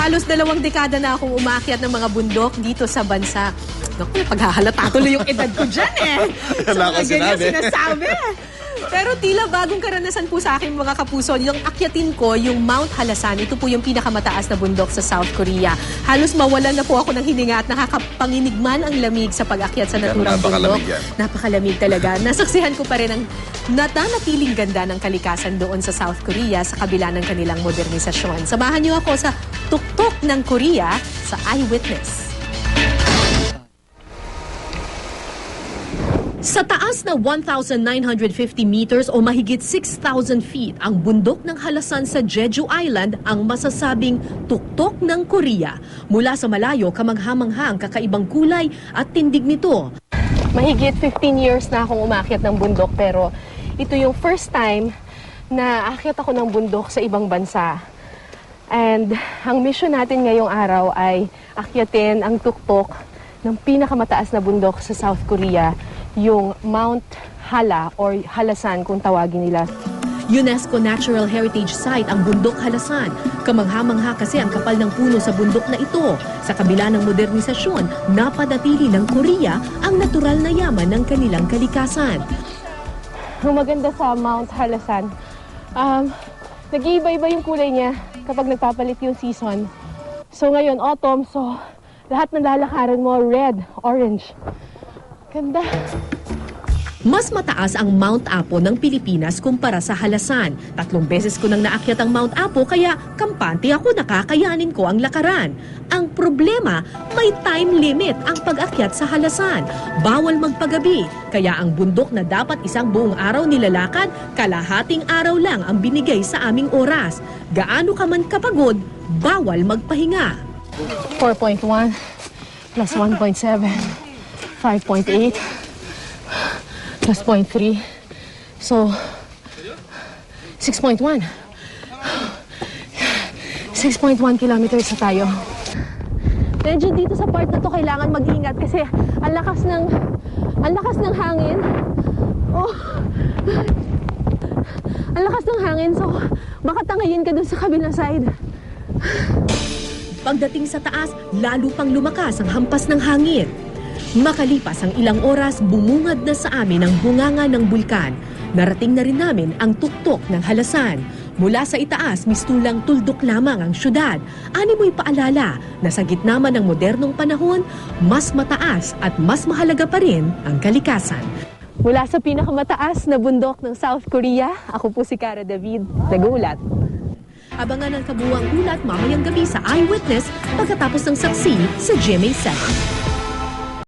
Halos 2 dekada na akong umaakyat ng mga bundok dito sa bansa. Naku, paghahalata tuloy yung edad ko dyan eh. So, mga ganyan sinasabi. Pero tila bagong karanasan po sa akin mga kapuso. Yung akyatin ko, yung Mount Halasan, ito po yung pinakamataas na bundok sa South Korea. Halos mawalan na po ako ng hininga at nakakapanginigman ang lamig sa pag-akyat sa naturang bundok. Napakalamig talaga. Nasaksihan ko pa rin ang nanatiling ganda ng kalikasan doon sa South Korea sa kabila ng kanilang modernisasyon. Samahan niyo ako sa tuktok ng Korea sa Eyewitness. Sa taas na 1,950 meters o mahigit 6,000 feet, ang bundok ng Halasan sa Jeju Island ang masasabing tuktok ng Korea. Mula sa malayo, kamangha-manghang kakaibang kulay at tindig nito. Mahigit 15 years na akong umakyat ng bundok pero ito yung first time na akyat ako ng bundok sa ibang bansa. And ang mission natin ngayong araw ay akyatin ang tuktok ng pinakamataas na bundok sa South Korea, yung Mount Hala or Halasan kung tawagin nila. UNESCO Natural Heritage Site ang bundok Halasan. Kamangha-mangha kasi ang kapal ng puno sa bundok na ito. Sa kabila ng modernisasyon, napanatili ng Korea ang natural na yaman ng kanilang kalikasan. Ang maganda sa Mount Halasan, nag-iiba-iba yung kulay niya kapag nagpapalit yung season. So ngayon, autumn, so lahat ng lalakaran mo, red, orange. Ganda. Mas mataas ang Mount Apo ng Pilipinas kumpara sa Halasan. 3 beses ko nang naakyat ang Mount Apo kaya kampante ako nakakayanin ko ang lakaran. Ang problema, may time limit ang pag-akyat sa Halasan. Bawal magpagabi, kaya ang bundok na dapat isang buong araw nilalakad, kalahating araw lang ang binigay sa aming oras. Gaano ka man kapagod, bawal magpahinga. 4.1 plus 1.7. 5.8 plus 0.3. So, 6.1. 6.1 kilometers na tayo. Medyo dito sa part na to kailangan mag-ingat kasi ang lakas ng hangin. Oh. Ang lakas ng hangin, so baka tangayin ka dun sa kabilang side. Pagdating sa taas, lalo pang lumakas ang hampas ng hangin. Makalipas ang ilang oras, bumungad na sa amin ang bunganga ng bulkan. Narating na rin namin ang tuktok ng Halasan. Mula sa itaas, mistulang tuldok lamang ang syudad. Ani mo'y paalala na sa gitna man ng modernong panahon, mas mataas at mas mahalaga pa rin ang kalikasan. Mula sa pinakamataas na bundok ng South Korea, ako po si Cara David, nag-uulat. Abangan ang kabuuang ulat mamayang gabi sa Eyewitness pagkatapos ng saksi sa GMA7.